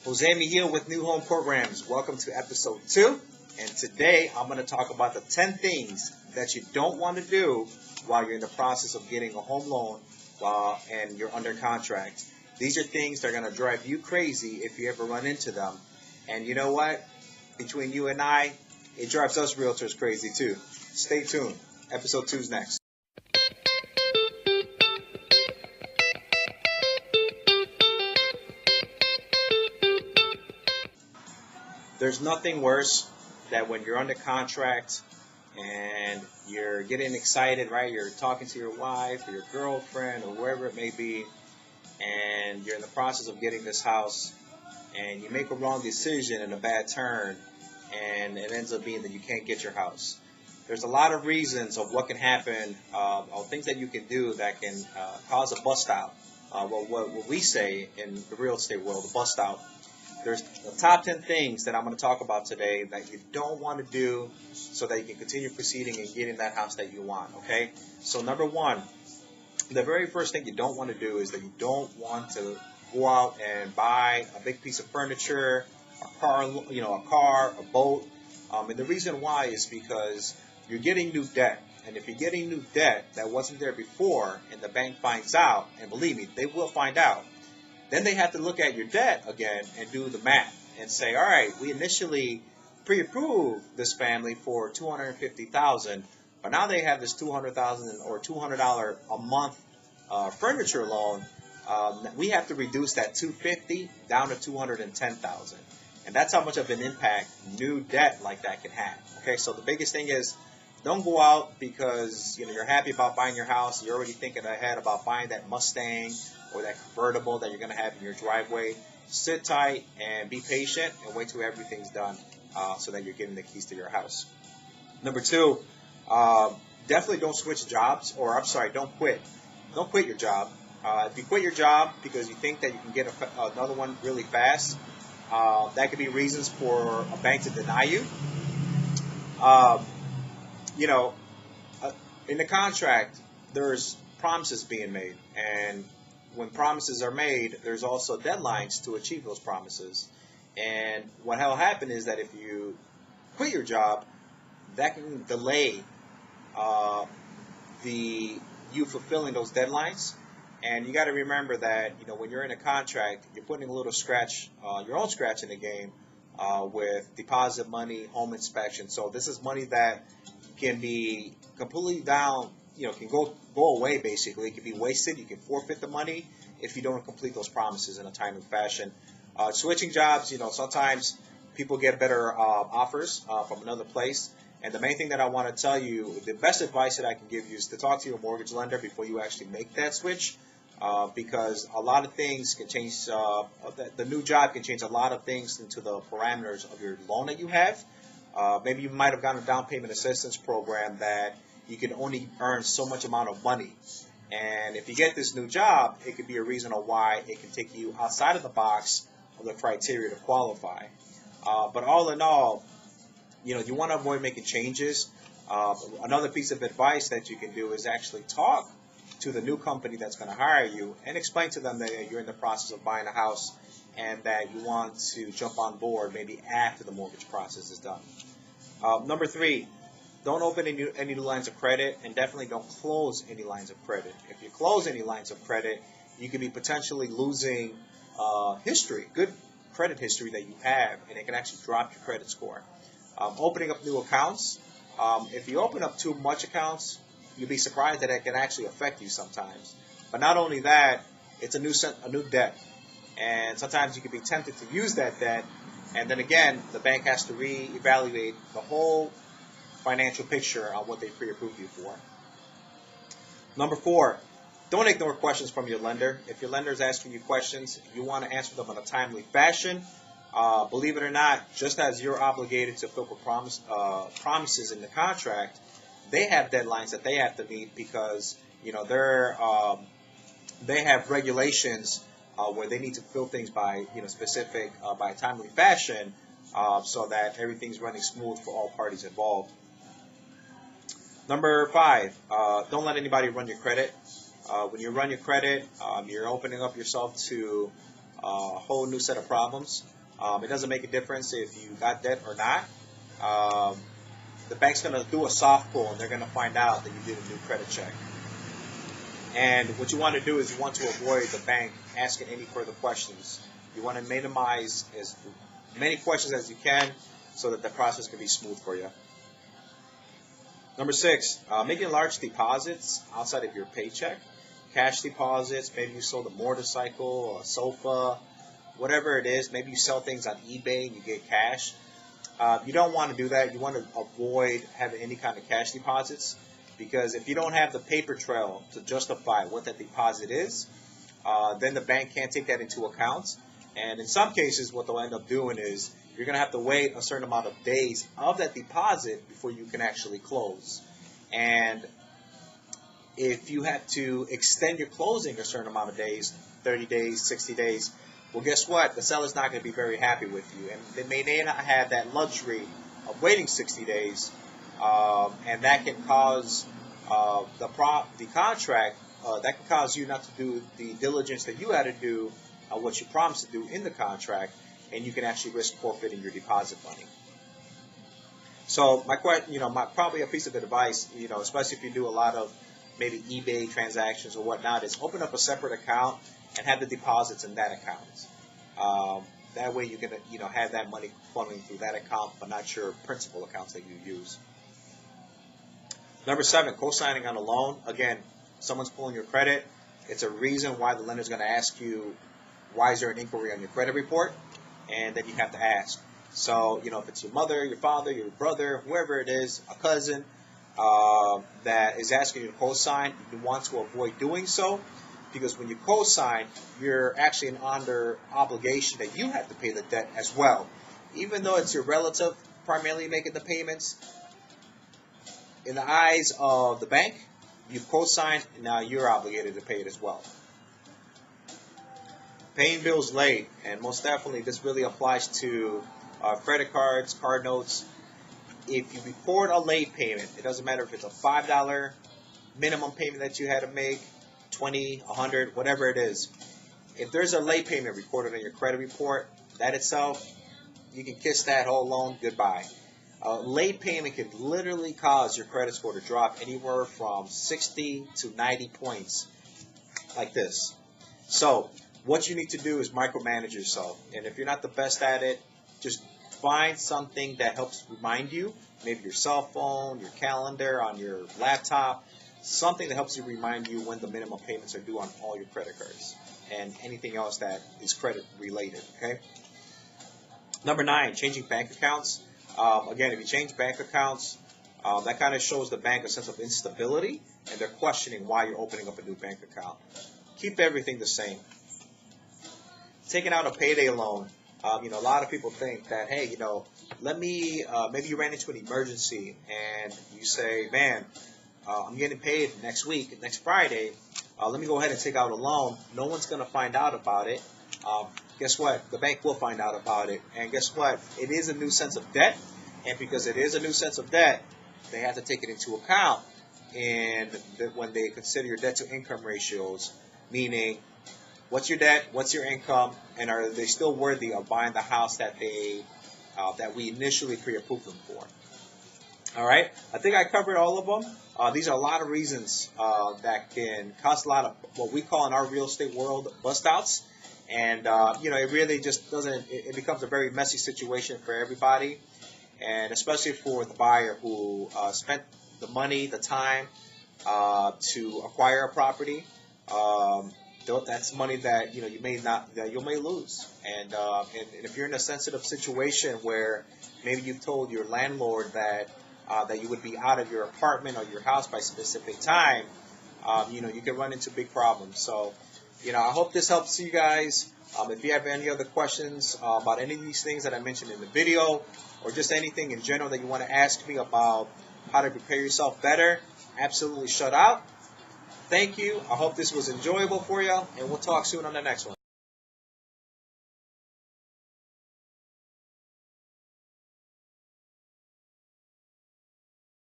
Jose Mejia with New Home Programs. Welcome to episode 2. And today I'm going to talk about the 10 things that you don't want to do while you're in the process of getting a home loan and you're under contract. These are things that are going to drive you crazy if you ever run into them. And you know what? Between you and I, it drives us realtors crazy too. Stay tuned. Episode 2 is next. There's nothing worse than when you're under contract and you're getting excited, right? You're talking to your wife or your girlfriend or wherever it may be, and you're in the process of getting this house, and you make a wrong decision and a bad turn, and it ends up being that you can't get your house. There's a lot of reasons of what can happen, of things that you can do that can cause a bust out. What we say in the real estate world, a bust out. There's the top 10 things that I'm going to talk about today that you don't want to do so that you can continue proceeding and getting that house that you want, okay? So number 1, the very first thing you don't want to do is that you don't want to go out and buy a big piece of furniture, a car, a boat. And the reason why is because you're getting new debt. And if you're getting new debt that wasn't there before and the bank finds out, and believe me, they will find out, then they have to look at your debt again and do the math and say, all right, we initially pre-approved this family for $250,000, but now they have this $200,000 or $200 a month furniture loan. We have to reduce that $250 down to $210,000, and that's how much of an impact new debt like that can have. Okay, so the biggest thing is don't go out because you're happy about buying your house. You're already thinking ahead about buying that Mustang or that convertible that you're going to have in your driveway. Sit tight and be patient and wait till everything's done so that you're getting the keys to your house. Number 2, definitely don't switch jobs, or don't quit. Don't quit your job. If you quit your job because you think that you can get another one really fast, that could be reasons for a bank to deny you. In the contract, there's promises being made, and when promises are made, there's also deadlines to achieve those promises. And what will happen is that if you quit your job, that can delay you fulfilling those deadlines. And you got to remember that when you're in a contract, you're putting a little scratch, your own scratch in the game with deposit money, home inspection. So this is money that can be completely down, can go away basically. It can be wasted. You can forfeit the money if you don't complete those promises in a timely fashion. Switching jobs, sometimes people get better offers from another place. And the main thing that I want to tell you, the best advice that I can give you is to talk to your mortgage lender before you actually make that switch. Because a lot of things can change, the new job can change a lot of things into the parameters of your loan that you have. Maybe you might have gotten a down payment assistance program that you can only earn so much amount of money. And if you get this new job, it could be a reason of why it can take you outside of the box of the criteria to qualify. But all in all, you want to avoid making changes. Another piece of advice that you can do is actually talk to the new company that's going to hire you and explain to them that you're in the process of buying a house and that you want to jump on board maybe after the mortgage process is done. Number 3, don't open any new lines of credit, and definitely don't close any lines of credit. If you close any lines of credit, you could be potentially losing good credit history that you have, and it can actually drop your credit score. Opening up new accounts. If you open up too much accounts, you'll be surprised that it can actually affect you sometimes. But not only that, it's a new debt. And sometimes you can be tempted to use that debt, and then again, the bank has to reevaluate the whole financial picture on what they pre-approved you for. Number 4, don't ignore questions from your lender. If your lender is asking you questions, you want to answer them in a timely fashion. Believe it or not, just as you're obligated to fulfill promises in the contract, they have deadlines that they have to meet because they have regulations where they need to fill things by by a timely fashion so that everything's running smooth for all parties involved. Number 5, don't let anybody run your credit. When you run your credit, you're opening up yourself to a whole new set of problems. It doesn't make a difference if you got debt or not. The bank's going to do a soft pull, and they're going to find out that you did a new credit check. And what you want to do is you want to avoid the bank asking any further questions. You want to minimize as many questions as you can so that the process can be smooth for you. Number 6, making large deposits outside of your paycheck. Cash deposits, maybe you sold a motorcycle, a sofa, whatever it is. Maybe you sell things on eBay and you get cash. You don't want to do that. You want to avoid having any kind of cash deposits, because if you don't have the paper trail to justify what that deposit is, then the bank can't take that into account. And in some cases, what they'll end up doing is you're going to have to wait a certain amount of days of that deposit before you can actually close. And if you have to extend your closing a certain amount of days, 30 days, 60 days, well, guess what? The seller's not going to be very happy with you. And they may not have that luxury of waiting 60 days. And that can cause the contract, that can cause you not to do the diligence that you had to do, what you promised to do in the contract, and you can actually risk forfeiting your deposit money. So probably a piece of advice, especially if you do a lot of maybe eBay transactions or whatnot, is open up a separate account and have the deposits in that account. That way you can have that money funneling through that account, but not your principal accounts that you use. Number 7, co-signing on a loan. Again, someone's pulling your credit. It's a reason why the lender's going to ask you, why is there an inquiry on your credit report? And then you have to ask. So, if it's your mother, your father, your brother, whoever it is, a cousin, that is asking you to co-sign, you want to avoid doing so, because when you co-sign, you're actually under obligation that you have to pay the debt as well. Even though it's your relative primarily making the payments, in the eyes of the bank, you've co-signed, and now you're obligated to pay it as well. Paying bills late, and most definitely this really applies to credit cards, card notes. If you report a late payment, it doesn't matter if it's a $5 minimum payment that you had to make, $20, $100, whatever it is. If there's a late payment recorded on your credit report, that itself, you can kiss that whole loan goodbye. A late payment can literally cause your credit score to drop anywhere from 60 to 90 points, like this. So what you need to do is micromanage yourself. And if you're not the best at it, just find something that helps remind you, maybe your cell phone, your calendar on your laptop, something that helps you remind you when the minimum payments are due on all your credit cards and anything else that is credit related, okay? Number 9, changing bank accounts. Again, if you change bank accounts, that kind of shows the bank a sense of instability, and they're questioning why you're opening up a new bank account. Keep everything the same. Taking out a payday loan. A lot of people think that, hey, maybe you ran into an emergency and you say, man, I'm getting paid next week, next Friday. Let me go ahead and take out a loan. No one's going to find out about it. Guess what? The bank will find out about it. And guess what? It is a new sense of debt. And because it is a new sense of debt, they have to take it into account when they consider your debt to income ratios, meaning what's your debt, what's your income, and are they still worthy of buying the house that we initially pre-approved them for. All right, I think I covered all of them. These are a lot of reasons that can cause a lot of what we call in our real estate world bust outs. And, it really just it becomes a very messy situation for everybody, and especially for the buyer who spent the money, the time to acquire a property. That's money that, you may lose. And if you're in a sensitive situation where maybe you've told your landlord that you would be out of your apartment or your house by a specific time, you can run into big problems. So, I hope this helps you guys. If you have any other questions about any of these things that I mentioned in the video, or just anything in general that you want to ask me about how to prepare yourself better, absolutely shut out. Thank you. I hope this was enjoyable for you, and we'll talk soon on the next one.